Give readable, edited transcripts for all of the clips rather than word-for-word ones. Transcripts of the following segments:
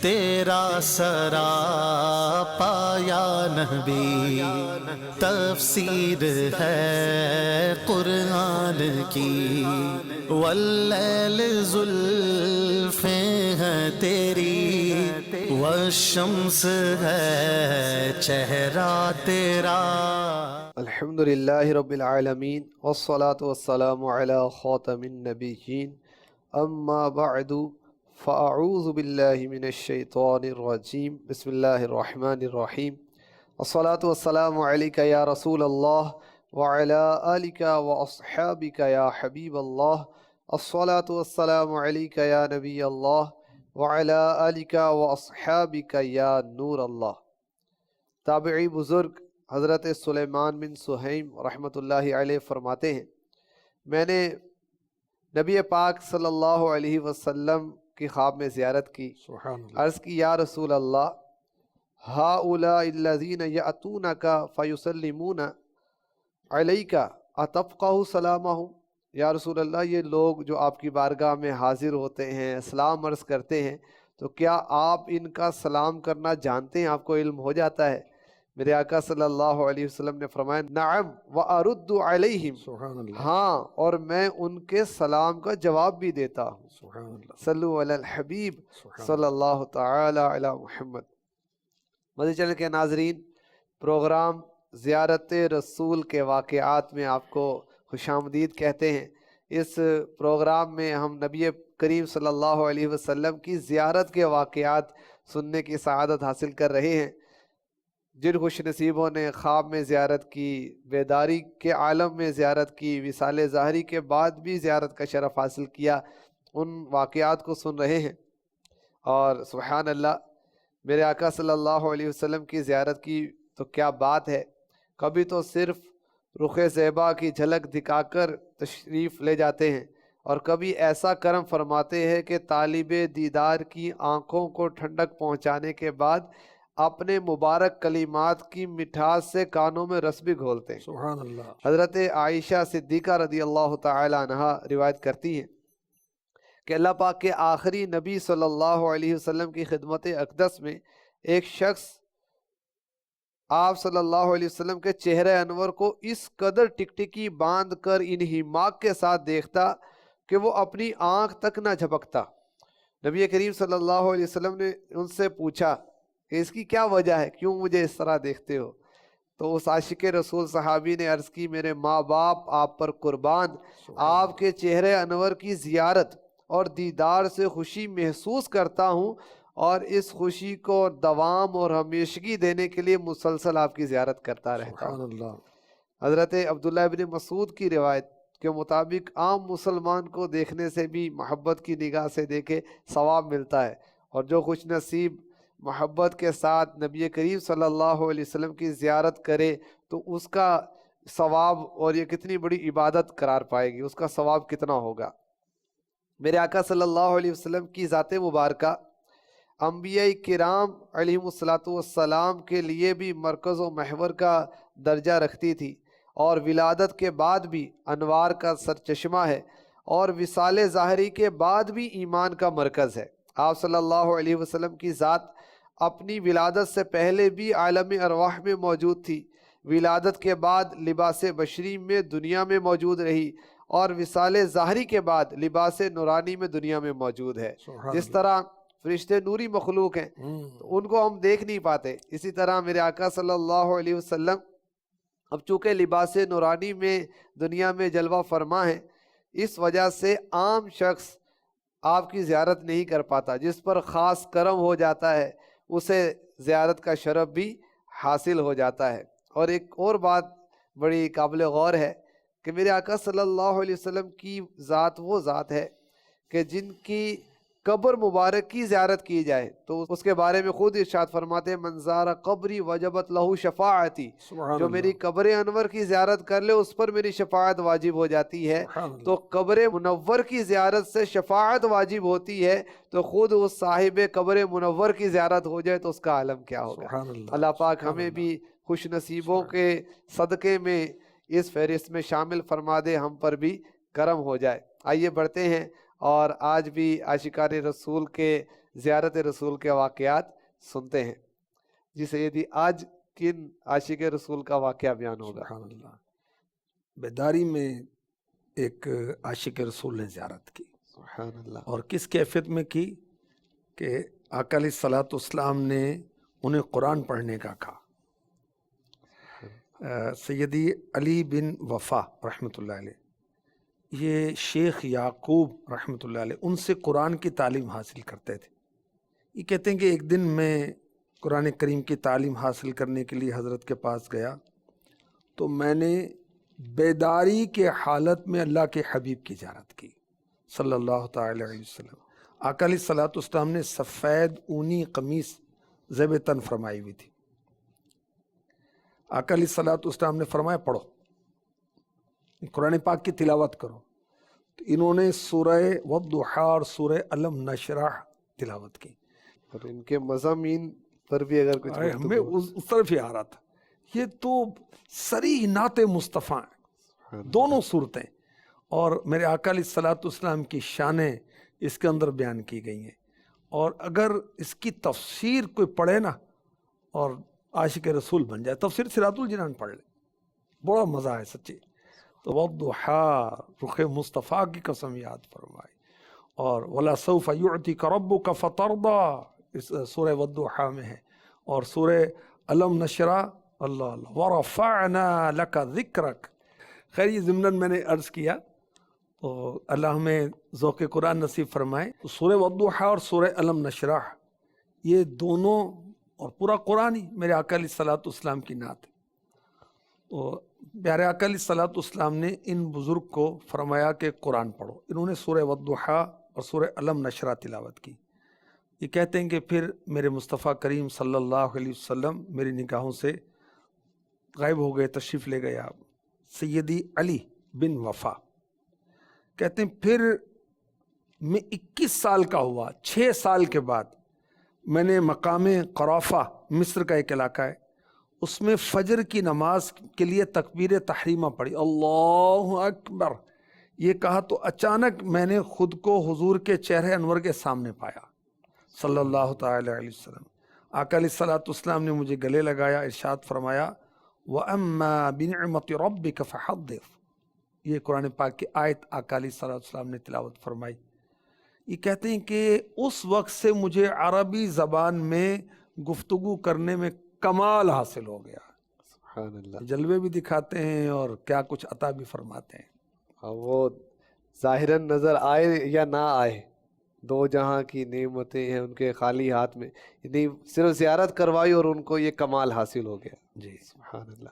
تیرا سراپا یا نبی تفسیر ہے قرآن کی، واللیل زلفیں ہیں تیری، والشمس ہے چہرہ تیرا۔ الحمدللہ رب العالمین والصلاة والسلام علی خاتم النبیین، اما بعد فاعوذ باللہ من الشیطان الرجیم، بسم اللہ الرحمن الرحیم۔ الصلاة والسلام علیک یا رسول اللہ وعلی آلک واصحابک یا حبیب اللہ۔ الصلاة والسلام علیک یا نبی اللہ وعلی آلک واصحابک یا نور اللہ۔ تابعی بزرگ حضرت سلیمان بن سہیم رحمۃ اللہ علیہ فرماتے ہیں، میں نے نبی پاک صلی اللہ علیہ وسلم کی خواب میں زیارت کی، عرض کی یا رسول اللہ، ہؤلاء الذین یأتونک فیسلمون علیک اتفقہ سلامہم۔ یا رسول اللہ، یہ لوگ جو آپ کی بارگاہ میں حاضر ہوتے ہیں، سلام عرض کرتے ہیں، تو کیا آپ ان کا سلام کرنا جانتے ہیں؟ آپ کو علم ہو جاتا ہے؟ میرے آقا صلی اللہ علیہ وسلم نے فرمایا نعم وارد علیہم، سبحان اللہ، ہاں، اور میں ان کے سلام کا جواب بھی دیتا ہوں۔ سبحان اللہ، صلو علی الحبیب سبحان صلی اللہ تعالی علی محمد۔ مدنی چینل کے ناظرین، پروگرام زیارت رسول کے واقعات میں آپ کو خوش آمدید کہتے ہیں۔ اس پروگرام میں ہم نبی کریم صلی اللہ علیہ وسلم کی زیارت کے واقعات سننے کی سعادت حاصل کر رہے ہیں۔ جن خوش نصیبوں نے خواب میں زیارت کی، بیداری کے عالم میں زیارت کی، وصال ظاہری کے بعد بھی زیارت کا شرف حاصل کیا، ان واقعات کو سن رہے ہیں۔ اور سبحان اللہ، میرے آقا صلی اللہ علیہ وسلم کی زیارت کی تو کیا بات ہے۔ کبھی تو صرف رخ زیبا کی جھلک دکھا کر تشریف لے جاتے ہیں، اور کبھی ایسا کرم فرماتے ہیں کہ طالب دیدار کی آنکھوں کو ٹھنڈک پہنچانے کے بعد اپنے مبارک کلمات کی مٹھاس سے کانوں میں رس بھی گھولتے ہیں۔ سبحان اللہ۔ حضرت عائشہ صدیقہ رضی اللہ تعالی عنہا روایت کرتی ہیں کہ اللہ پاک کے آخری نبی صلی اللہ علیہ وسلم کی خدمت اقدس میں ایک شخص آپ صلی اللہ علیہ وسلم کے چہرے انور کو اس قدر ٹکٹکی باندھ کر انہماک کے ساتھ دیکھتا کہ وہ اپنی آنکھ تک نہ جھپکتا۔ نبی کریم صلی اللہ علیہ وسلم نے ان سے پوچھا کہ اس کی کیا وجہ ہے، کیوں مجھے اس طرح دیکھتے ہو؟ تو اس عاشق رسول صحابی نے عرض کی، میرے ماں باپ آپ پر قربان، آپ کے چہرے انور کی زیارت اور دیدار سے خوشی محسوس کرتا ہوں، اور اس خوشی کو دوام اور ہمیشگی دینے کے لیے مسلسل آپ کی زیارت کرتا رہتا ہوں۔ سبحان اللہ۔ حضرت عبداللہ ابن مسعود کی روایت کے مطابق عام مسلمان کو دیکھنے سے بھی محبت کی نگاہ سے دیکھے ثواب ملتا ہے، اور جو خوش نصیب محبت کے ساتھ نبی کریم صلی اللہ علیہ وسلم کی زیارت کرے تو اس کا ثواب، اور یہ کتنی بڑی عبادت قرار پائے گی، اس کا ثواب کتنا ہوگا۔ میرے آقا صلی اللہ علیہ وسلم کی ذات مبارکہ انبیاء کرام علیہم السلام کے لیے بھی مرکز و محور کا درجہ رکھتی تھی، اور ولادت کے بعد بھی انوار کا سرچشمہ ہے، اور وصال ظاہری کے بعد بھی ایمان کا مرکز ہے۔ آپ صلی اللہ علیہ وسلم کی ذات اپنی ولادت سے پہلے بھی عالم ارواح میں موجود تھی، ولادت کے بعد لباس بشری میں دنیا میں موجود رہی، اور وصال ظاہری کے بعد لباس نورانی میں دنیا میں موجود ہے۔ جس طرح فرشتے نوری مخلوق ہیں تو ان کو ہم دیکھ نہیں پاتے، اسی طرح میرے آقا صلی اللہ علیہ وسلم اب چونکہ لباس نورانی میں دنیا میں جلوہ فرما ہے، اس وجہ سے عام شخص آپ کی زیارت نہیں کر پاتا۔ جس پر خاص کرم ہو جاتا ہے اسے زیارت کا شرف بھی حاصل ہو جاتا ہے۔ اور ایک اور بات بڑی قابل غور ہے کہ میرے آقا صلی اللہ علیہ وسلم کی ذات وہ ذات ہے کہ جن کی قبر مبارک کی زیارت کی جائے تو اس کے بارے میں خود ارشاد فرماتے ہیں، من زار قبری وجبت لہ شفاعتی، جو میری قبر انور کی زیارت کر لے اس پر میری شفاعت واجب ہو جاتی ہے۔ تو قبر منور کی زیارت سے شفاعت واجب ہوتی ہے، تو خود اس صاحب قبر منور کی زیارت ہو جائے تو اس کا عالم کیا ہوگا۔ اللہ پاک ہمیں بھی خوش نصیبوں کے صدقے میں اس فہرست میں شامل فرما دے، ہم پر بھی کرم ہو جائے۔ آئیے بڑھتے ہیں، اور آج بھی عاشقان رسول کے زیارت رسول کے واقعات سنتے ہیں. جی سیدی، آج کن عاشق رسول کا واقعہ بیان ہوگا؟ سبحان اللہ. بیداری میں ایک عاشق رسول نے زیارت کی. سبحان اللہ. اور کس کیفیت میں کی کہ آقا علیہ الصلوۃ والسلام نے انہیں قرآن پڑھنے کا کہا. سیدی علی بن وفا رحمۃ اللہ علیہ، یہ شیخ یعقوب رحمۃ اللہ علیہ ان سے قرآن کی تعلیم حاصل کرتے تھے. یہ کہتے ہیں کہ ایک دن میں قرآن کریم کی تعلیم حاصل کرنے کے لیے حضرت کے پاس گیا تو میں نے بیداری کے حالت میں اللہ کے حبیب کی زیارت کی صلی اللہ تعالی علیہ وسلم. آقا علیہ الصلوۃ والسلام نے سفید اونی قمیص زیب تن فرمائی ہوئی تھی. آقا علیہ الصلوۃ والسلام نے فرمایا پڑھو، قرآن پاک کی تلاوت کرو. تو انہوں نے سورہ والضحیٰ اور سورہ الم نشرح تلاوت کی. اور ان کے مضامین پر بھی اگر کچھ ہمیں اس طرف ہی آ رہا تھا. یہ تو صریح نعت مصطفیٰ ہیں دونوں صورتیں، اور میرے آقا علیہ الصلوۃ والسلام کی شانیں اس کے اندر بیان کی گئی ہیں. اور اگر اس کی تفسیر کوئی پڑھے نا اور عاشق رسول بن جائے، تفسیر صراط الجنان پڑھ لے، بڑا مزہ ہے سچی. تو والضحیٰ رخ مصطفیٰ کی قسم یاد فرمائی. اور وَلَسَوْفَ يُعْتِكَ رَبُّكَ فَتَرْضَىٰ اس سورہ والضحیٰ میں ہے. اور سورہ الم نشرح اللہ اللہ وَرَفَعْنَا لَكَ ذِكْرَكَ. خیر یہ ضمناً میں نے عرض کیا تو اللہ ہمیں ذوق قرآن نصیب فرمائے. تو سورہ والضحیٰ اور سورہ الم نشرح یہ دونوں اور پورا قرآن ہی میرے آقا علیہ الصلوۃ والسلام کی نعت ہے. تو پیارے آقا علیہ الصلوۃ والسلام نے ان بزرگ کو فرمایا کہ قرآن پڑھو. انہوں نے سورہ والضحیٰ اور سورہ الم نشرح تلاوت کی. یہ کہتے ہیں کہ پھر میرے مصطفیٰ کریم صلی اللہ علیہ وسلم میری نگاہوں سے غائب ہو گئے، تشریف لے گئے آپ. سیدی علی بن وفا کہتے ہیں پھر میں 21 سال کا ہوا، 6 سال کے بعد میں نے مقام قرافہ مصر کا ایک علاقہ ہے اس میں فجر کی نماز کے لیے تکبیر تحریمہ پڑھی، اللہ اکبر یہ کہا تو اچانک میں نے خود کو حضور کے چہرے انور کے سامنے پایا صلی اللہ تعالی علیہ وسلم. آقا علیہ الصلوۃ والسلام نے مجھے گلے لگایا، ارشاد فرمایا وَأَمَّا بِنِعْمَةِ رَبِّكَ فَحَدِّثْ. یہ قرآن پاک کی آیت آقا علیہ الصلوۃ والسلام نے تلاوت فرمائی. یہ کہتے ہیں کہ اس وقت سے مجھے عربی زبان میں گفتگو کرنے میں کمال حاصل ہو گیا. سبحان اللہ. جلوے بھی دکھاتے ہیں اور کیا کچھ عطا بھی فرماتے ہیں. وہ ظاہراً نظر آئے یا نہ آئے، دو جہاں کی نعمتیں ہیں ان کے خالی ہاتھ میں. یعنی صرف زیارت کروائی اور ان کو یہ کمال حاصل ہو گیا. جی سبحان اللہ.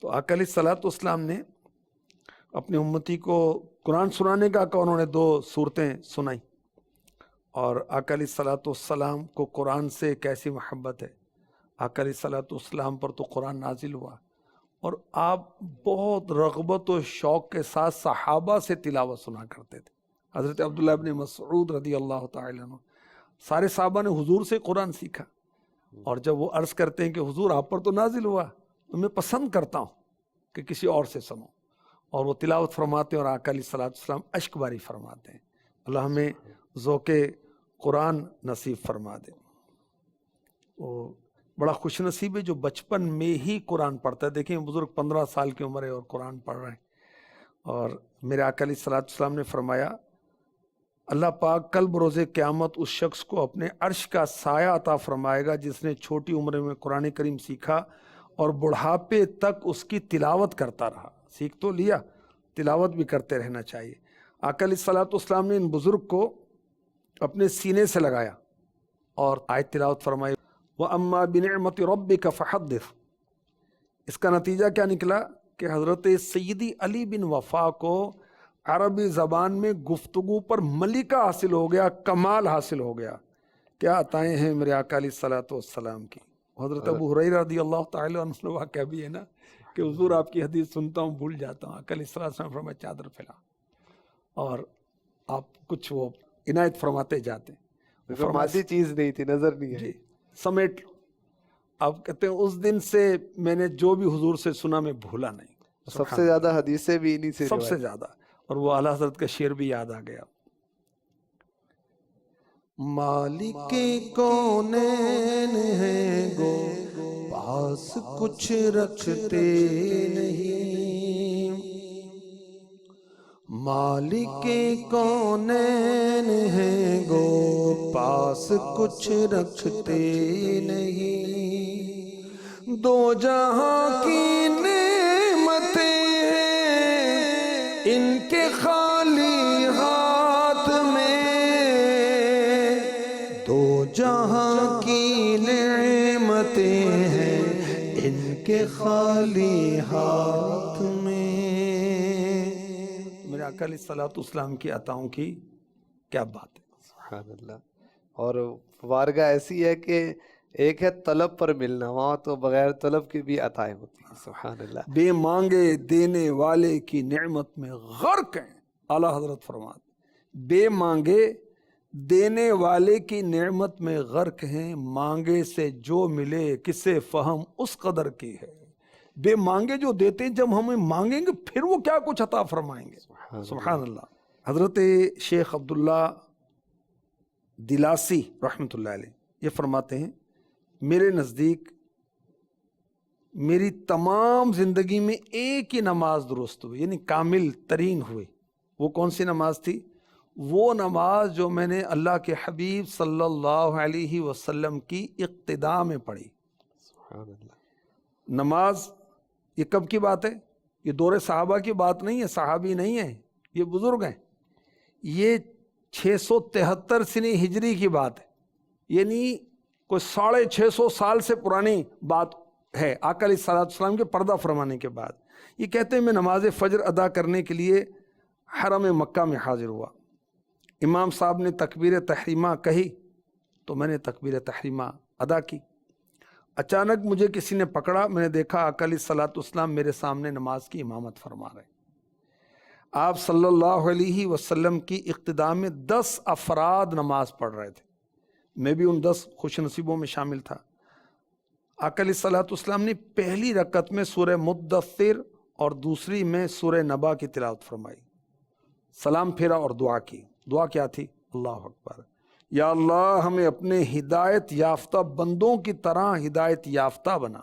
تو آقا علیہ الصلوۃ والسلام نے اپنے امتی کو قرآن سنانے کا کہ انہوں نے 2 صورتیں سنائیں. اور آقا علیہ الصلوۃ والسلام کو قرآن سے کیسی محبت ہے. آقا علیہ الصلوۃ والسلام پر تو قرآن نازل ہوا اور آپ بہت رغبت و شوق کے ساتھ صحابہ سے تلاوت سنا کرتے تھے. حضرت عبداللہ ابن مسعود رضی اللہ تعالی عنہ، سارے صحابہ نے حضور سے قرآن سیکھا. اور جب وہ عرض کرتے ہیں کہ حضور آپ پر تو نازل ہوا تو میں پسند کرتا ہوں کہ کسی اور سے سنو، اور وہ تلاوت فرماتے ہیں اور آقا علیہ الصلوۃ والسلام اشک باری فرماتے ہیں. اللہ ہمیں ذوق قرآن نصیب فرما دے. وہ بڑا خوش نصیب ہے جو بچپن میں ہی قرآن پڑھتا ہے. دیکھیں بزرگ 15 سال کی عمر ہے اور قرآن پڑھ رہے ہیں. اور میرے آقا علیہ الصلوۃ والسلام نے فرمایا اللہ پاک کل بروز قیامت اس شخص کو اپنے عرش کا سایہ عطا فرمائے گا جس نے چھوٹی عمر میں قرآن کریم سیکھا اور بڑھاپے تک اس کی تلاوت کرتا رہا. سیکھ تو لیا، تلاوت بھی کرتے رہنا چاہیے. آقا علیہ الصلوۃ والسلام نے ان بزرگ کو اپنے سینے سے لگایا اور آیت تلاوت فرمائی وَأَمَّا بِنِعْمَةِ رَبِّكَ فَحَدِّثْ. اس کا نتیجہ کیا نکلا کہ حضرت سیدی علی بن وفا کو عربی زبان میں گفتگو پر ملکہ حاصل ہو گیا، کمال حاصل ہو گیا. کیا عطائیں ہیں میرے آقا علیہ الصلوۃ والسلام کی. حضرت ابو ہریرہ رضی اللہ تعالی عنہ واقعہ بھی ہے نا کہ حضور آپ کی حدیث سنتا ہوں بھول جاتا ہوں. آقا علیہ الصلوۃ والسلام فرمایا چادر پھیلا، اور آپ کچھ وہ عنایت فرماتے جاتے. مادی چیز نہیں تھی، نظر نہیں ہے. جی سمیٹ. آپ کہتے ہیں اس دن سے میں نے جو بھی حضور سے سنا میں بھولا نہیں. سب سے زیادہ حدیثیں بھی انہی سے سب سے زیادہ. اور وہ اعلیٰ حضرت کا شعر بھی یاد آ گیا مالک کونین ہیں گو پاس کچھ رکھتے نہیں، مالک کونین ہیں گو پاس کچھ رکھتے نہیں، دو جہاں کی نعمتیں ہیں ان کے خالی ہاتھ میں، دو جہاں کی نعمتیں ہیں ان کے خالی ہاتھ میں۔ میرے آقا علیہ الصلوۃ والسلام کی عطاؤں کی کیا بات ہے، سبحان اللہ۔ اور بارگاہ ایسی ہے کہ ایک ہے طلب پر ملنا، وہاں تو بغیر طلب کی بھی عطائیں ہوتی ہیں، سبحان اللہ۔ بے مانگے دینے والے کی نعمت میں غرق ہیں، اعلیٰ حضرت فرماتے بے مانگے دینے والے کی نعمت میں غرق ہیں، مانگے سے جو ملے کسے فہم اس قدر کی ہے، بے مانگے جو دیتے ہیں، جب ہمیں مانگیں گے پھر وہ کیا کچھ عطا فرمائیں گے، سبحان اللہ۔ حضرت شیخ عبداللہ دلاسی رحمۃ اللہ علیہ یہ فرماتے ہیں، میرے نزدیک میری تمام زندگی میں ایک ہی نماز درست ہوئی، یعنی کامل ترین ہوئی، وہ کون سی نماز تھی؟ وہ نماز جو میں نے اللہ کے حبیب صلی اللہ علیہ وسلم کی اقتداء میں پڑھی۔ سبحان اللہ۔ نماز یہ کب کی بات ہے؟ یہ دور صحابہ کی بات نہیں ہے، صحابی نہیں ہے، یہ بزرگ ہیں، یہ 673 سنی ہجری کی بات ہے، یعنی کوئی 650 سال سے پرانی بات ہے، آقا علیہ الصلوۃ والسلام کے پردہ فرمانے کے بعد۔ یہ کہتے ہیں میں نماز فجر ادا کرنے کے لیے حرم مکہ میں حاضر ہوا، امام صاحب نے تکبیر تحریمہ کہی تو میں نے تکبیر تحریمہ ادا کی، اچانک مجھے کسی نے پکڑا، میں نے دیکھا آقا علیہ الصلوۃ والسلام میرے سامنے نماز کی امامت فرما رہے، آپ صلی اللہ علیہ وسلم کی اقتداء میں 10 افراد نماز پڑھ رہے تھے، میں بھی ان 10 خوش نصیبوں میں شامل تھا۔ آقا علیہ الصلوۃ والسلام نے پہلی رکعت میں سورہ مدثر اور دوسری میں سورہ نبا کی تلاوت فرمائی، سلام پھیرا اور دعا کی۔ دعا کیا تھی؟ اللہ اکبر، یا اللہ ہمیں اپنے ہدایت یافتہ بندوں کی طرح ہدایت یافتہ بنا،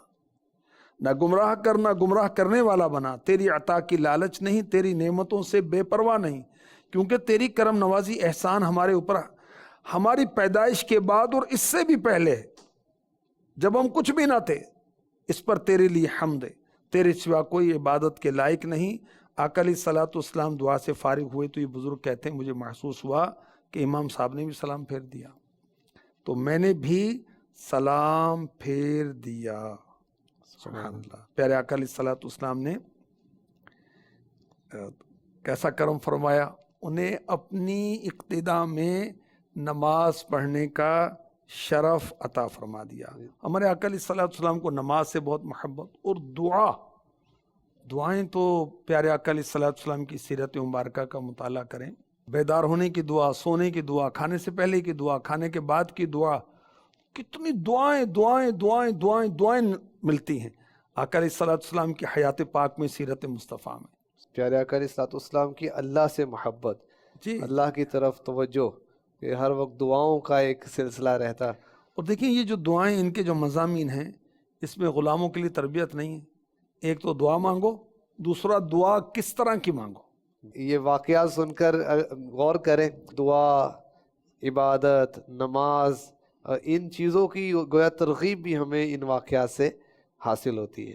نہ گمراہ کر نہ گمراہ کرنے والا بنا، تیری عطا کی لالچ نہیں، تیری نعمتوں سے بے پرواہ نہیں، کیونکہ تیری کرم نوازی احسان ہمارے اوپر ہماری پیدائش کے بعد اور اس سے بھی پہلے جب ہم کچھ بھی نہ تھے، اس پر تیرے لیے حمد ہے، تیرے سوا کوئی عبادت کے لائق نہیں۔ آقا علیہ الصلوۃ والسلام دعا سے فارغ ہوئے تو یہ بزرگ کہتے ہیں مجھے محسوس ہوا کہ امام صاحب نے بھی سلام پھیر دیا، تو میں نے بھی سلام پھیر دیا، سبحان اللہ۔ پیارے آقا علیہ الصلوۃ والسلام نے کیسا کرم فرمایا، انہیں اپنی اقتداء میں نماز پڑھنے کا شرف عطا فرما دیا۔ ہمارے آقا علیہ الصلوۃ والسلام کو نماز سے بہت محبت، اور دعائیں تو پیارے آقا علیہ الصلوۃ والسلام کی سیرت مبارکہ کا مطالعہ کریں، بیدار ہونے کی دعا، سونے کی دعا، کھانے سے پہلے کی دعا، کھانے کے بعد کی دعا، کتنی دعائیں دعائیں دعائیں دعائیں دعائیں ملتی ہیں آقا علیہ الصلوۃ والسلام کی حیات پاک میں، سیرت مصطفیٰ میں۔ پیارے آقا علیہ الصلوۃ والسلام کی اللہ سے محبت، جی، اللہ کی طرف توجہ، یہ ہر وقت دعاؤں کا ایک سلسلہ رہتا۔ اور دیکھیں یہ جو دعائیں، ان کے جو مضامین ہیں، اس میں غلاموں کے لیے تربیت نہیں ہے، ایک تو دعا مانگو، دوسرا دعا کس طرح کی مانگو۔ یہ واقعات سن کر غور کریں، دعا، عبادت، نماز، ان چیزوں کی گویا ترغیب بھی ہمیں ان واقعات سے حاصل ہوتی ہے۔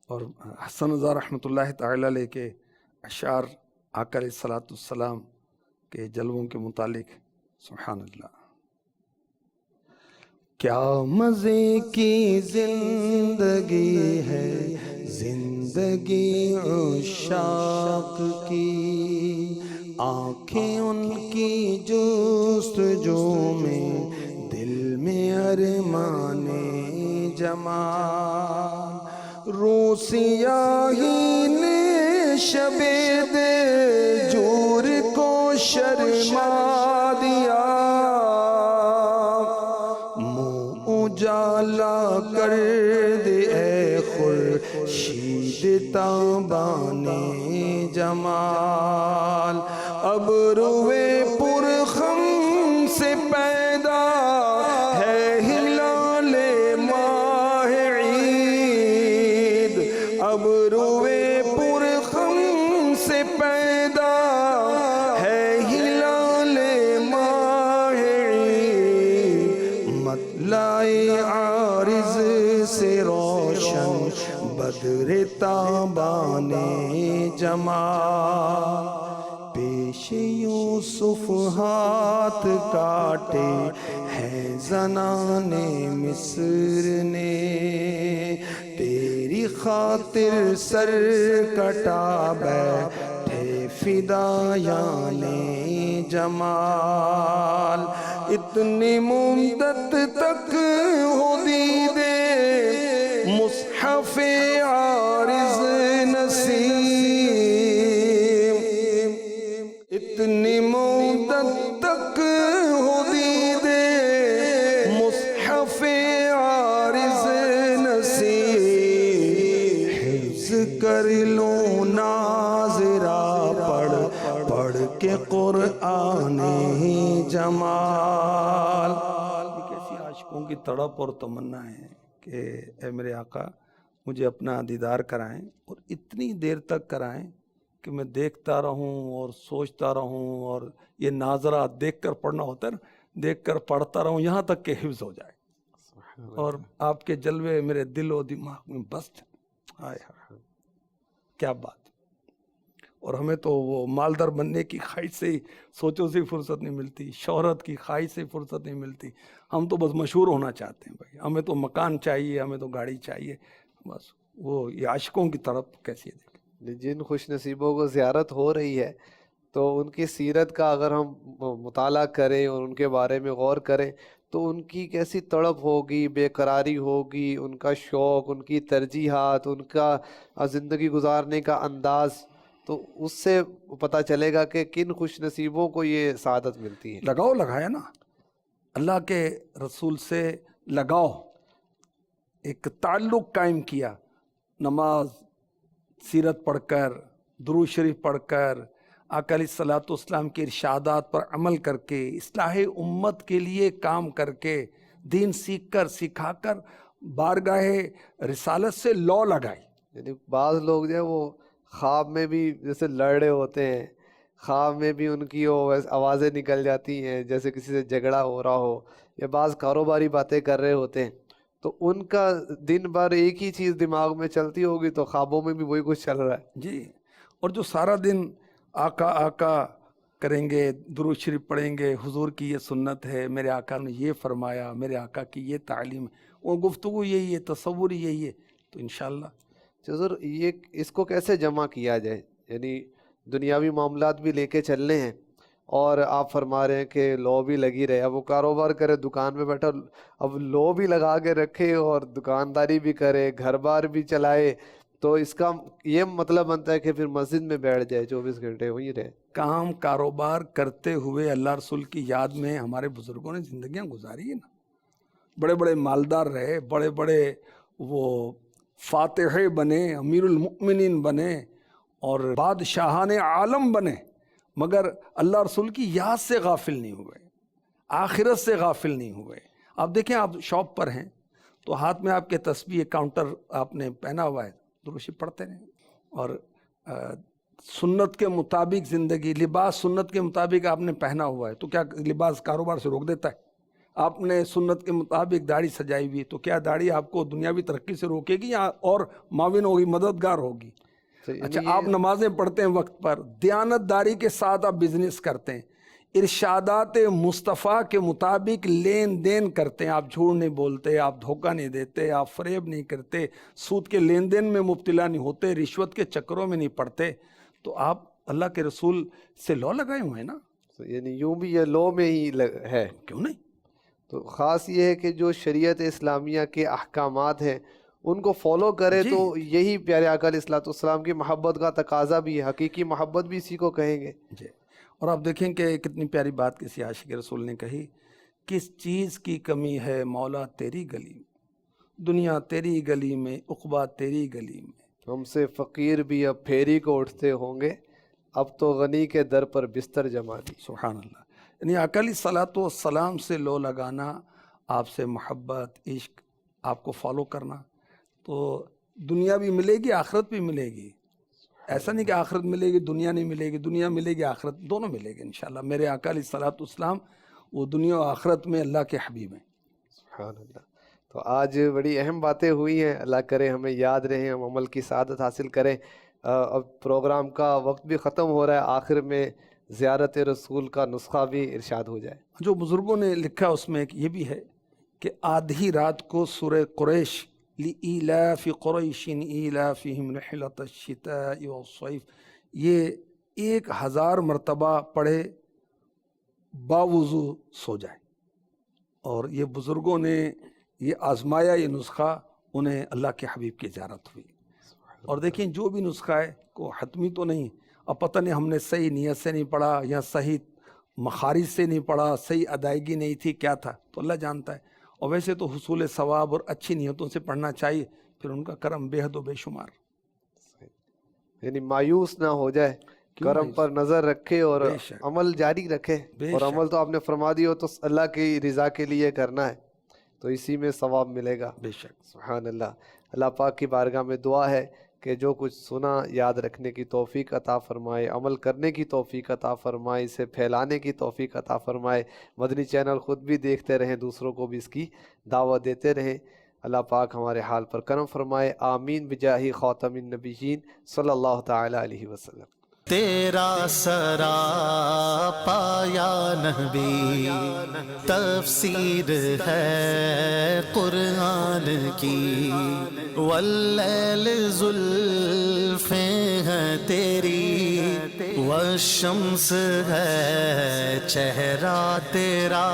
اور حسن رضا رحمۃ اللہ تعالی علیہ کے اشعار آقا علیہ الصلوۃ والسلام کے جلووں کے متعلق، سبحان اللہ۔ کیا مزے کی زندگی ہے زندگی عشاق کی، آنکھیں ان کی جستجو میں، دل میں ارمان جمال، رو سیاہی نے شب دے جور کو شرما دیا، منہ اجالا کر دے اے خورشید تابان جمال، اب روئے پرخم سے مطلع عارض سے روشن بدر تابان جمال، پیش یوسف ہاتھ کاٹے ہیں زنان مصر نے، تیری خاطر سر کٹا بیٹھے فدایان جمال، اتنی مدت تک ہو دیدے مصحف عارض نصیب، اتنی مدت تک ہو دیدے مصحف عارض نصیب، حفظ کر لوں ناظرہ پڑھ پڑھ کے قرآن جمال۔ کیسی عاشقوں کی تڑپ اور تمنا ہے کہ اے میرے آقا مجھے اپنا دیدار کرائیں، اور اتنی دیر تک کرائیں کہ میں دیکھتا رہوں اور سوچتا رہوں، اور یہ ناظرہ دیکھ کر پڑھنا ہوتا ہے نا، دیکھ کر پڑھتا رہوں یہاں تک کہ حفظ ہو جائے، اور آپ کے جلوے میرے دل و دماغ میں بس آئے ہائے کیا بات۔ اور ہمیں تو وہ مالدار بننے کی خواہش سے ہی سوچوں سے فرصت نہیں ملتی، شہرت کی خواہش سے فرصت نہیں ملتی، ہم تو بس مشہور ہونا چاہتے ہیں بھائی، ہمیں تو مکان چاہیے، ہمیں تو گاڑی چاہیے، بس وہ یہ عاشقوں کی طرف کیسی ہے۔ جن خوش نصیبوں کو زیارت ہو رہی ہے تو ان کی سیرت کا اگر ہم مطالعہ کریں اور ان کے بارے میں غور کریں تو ان کی کیسی تڑپ ہوگی، بے قراری ہوگی، ان کا شوق، ان کی ترجیحات، ان کا زندگی گزارنے کا انداز، تو اس سے پتہ چلے گا کہ کن خوش نصیبوں کو یہ سعادت ملتی ہے۔ لگاؤ لگایا نا اللہ کے رسول سے، لگاؤ، ایک تعلق قائم کیا، نماز، سیرت پڑھ کر، درود شریف پڑھ کر، آقا علیہ الصلوۃ والسلام کے ارشادات پر عمل کر کے، اصلاح امت کے لیے کام کر کے، دین سیکھ کر سکھا کر بارگاہ رسالت سے لو لگائی۔ یعنی بعض لوگ جو ہے وہ خواب میں بھی جیسے لڑ رہے ہوتے ہیں، خواب میں بھی ان کی وہ آوازیں نکل جاتی ہیں جیسے کسی سے جھگڑا ہو رہا ہو، یا بعض کاروباری باتیں کر رہے ہوتے ہیں، تو ان کا دن بھر ایک ہی چیز دماغ میں چلتی ہوگی تو خوابوں میں بھی وہی کچھ چل رہا ہے۔ جی، اور جو سارا دن آقا آقا کریں گے، درود شریف پڑھیں گے، حضور کی یہ سنت ہے، میرے آقا نے یہ فرمایا، میرے آقا کی یہ تعلیم ہے، وہ گفتگو یہی ہے، تصور یہی ہے، تو انشاءاللہ۔ حضور یہ اس کو کیسے جمع کیا جائے؟ یعنی دنیاوی معاملات بھی لے کے چلنے ہیں، اور آپ فرما رہے ہیں کہ لو بھی لگی رہے، اب وہ کاروبار کرے، دکان میں بیٹھا، اب لو بھی لگا کے رکھے اور دکانداری بھی کرے، گھر بار بھی چلائے، تو اس کا یہ مطلب بنتا ہے کہ پھر مسجد میں بیٹھ جائے 24 گھنٹے وہیں رہے۔ کام کاروبار کرتے ہوئے اللہ رسول کی یاد میں ہمارے بزرگوں نے زندگیاں گزاری ہیں نا، بڑے بڑے مالدار رہے، بڑے بڑے وہ فاتح بنے، امیر المؤمنین بنے، اور بادشاہان عالم بنے، مگر اللہ رسول کی یاد سے غافل نہیں ہوئے، آخرت سے غافل نہیں ہوئے۔ آپ دیکھیں، آپ شاپ پر ہیں تو ہاتھ میں آپ کے تسبیح کاؤنٹر آپ نے پہنا ہوا ہے، درود شریف پڑھتے رہیں، اور سنت کے مطابق زندگی، لباس سنت کے مطابق آپ نے پہنا ہوا ہے، تو کیا لباس کاروبار سے روک دیتا ہے؟ آپ نے سنت کے مطابق داڑھی سجائی ہوئی، تو کیا داڑھی آپ کو دنیاوی ترقی سے روکے گی یا اور معاون ہوگی، مددگار ہوگی؟ اچھا، آپ نمازیں پڑھتے ہیں وقت پر، دیانت داری کے ساتھ آپ بزنس کرتے ہیں، ارشادات مصطفیٰ کے مطابق لین دین کرتے ہیں، آپ جھوٹ نہیں بولتے، آپ دھوکہ نہیں دیتے، آپ فریب نہیں کرتے، سود کے لین دین میں مبتلا نہیں ہوتے، رشوت کے چکروں میں نہیں پڑتے، تو آپ اللہ کے رسول سے لو لگائے ہوئے ہیں نا۔ یعنی یوں بھی یہ لو میں ہی ہے، کیوں نہیں؟ تو خاص یہ ہے کہ جو شریعت اسلامیہ کے احکامات ہیں ان کو فالو کرے، تو یہی پیارے آقا علیہ الصلوۃ والسلام کی محبت کا تقاضا بھی ہے، حقیقی محبت بھی اسی کو کہیں گے۔ جی، اور آپ دیکھیں کہ کتنی پیاری بات کسی عاشق رسول نے کہی، کس چیز کی کمی ہے مولا تیری گلی میں، دنیا تیری گلی میں، عقبہ تیری گلی میں، ہم سے فقیر بھی اب پھیری کو اٹھتے ہوں گے، اب تو غنی کے در پر بستر جما دی۔ سبحان اللہ۔ یعنی آقا علیہ الصلوۃ والسلام سے لو لگانا، آپ سے محبت، عشق، آپ کو فالو کرنا، تو دنیا بھی ملے گی، آخرت بھی ملے گی۔ ایسا نہیں کہ آخرت ملے گی دنیا نہیں ملے گی، دنیا ملے گی آخرت دونوں ملے گی انشاءاللہ۔ میرے آقا علیہ الصلوۃ والسلام وہ دنیا و آخرت میں اللہ کے حبیب ہیں۔ سبحان اللہ. تو آج بڑی اہم باتیں ہوئی ہیں, اللہ کرے ہمیں یاد رہیں, ہم عمل کی سعادت حاصل کریں. اب پروگرام کا وقت بھی ختم ہو رہا ہے, آخر میں زیارت رسول کا نسخہ بھی ارشاد ہو جائے. جو بزرگوں نے لکھا اس میں ایک یہ بھی ہے کہ آدھی رات کو سورہ قریش لإیلاف قریش ایلافہم رحلۃ الشتاء والصیف یہ 1000 مرتبہ پڑھے باوضو سو جائے. اور یہ بزرگوں نے یہ آزمایا, یہ نسخہ, انہیں اللہ کے حبیب کی زیارت ہوئی. اور دیکھیں جو بھی نسخہ ہے کو حتمی تو نہیں, اب پتہ نہیں ہم نے صحیح نیت سے نہیں پڑھا یا صحیح مخارج سے نہیں پڑھا, صحیح ادائیگی نہیں تھی, کیا تھا, تو اللہ جانتا ہے. اور ویسے تو حصول ثواب اور اچھی نیتوں سے پڑھنا چاہیے, پھر ان کا کرم بے حد و بے شمار. یعنی مایوس نہ ہو جائے, کرم پر نظر رکھے اور بے شک. عمل جاری رکھے. بے اور شک. عمل تو آپ نے فرما دی ہو تو اللہ کی رضا کے لیے کرنا ہے, تو اسی میں ثواب ملے گا. بے شک. سبحان اللہ. اللہ پاک کی بارگاہ میں دعا ہے کہ جو کچھ سنا یاد رکھنے کی توفیق عطا فرمائے, عمل کرنے کی توفیق عطا فرمائے, اسے پھیلانے کی توفیق عطا فرمائے. مدنی چینل خود بھی دیکھتے رہیں, دوسروں کو بھی اس کی دعوت دیتے رہیں. اللہ پاک ہمارے حال پر کرم فرمائے. آمین بجاہ خاتم النبیین صلی اللہ تعالی علیہ وسلم. تیرا سراپا یا نبی تفسیر ہے قرآن کی, واللیل زلفیں ہیں تیری, والشمس ہے چہرہ تیرا.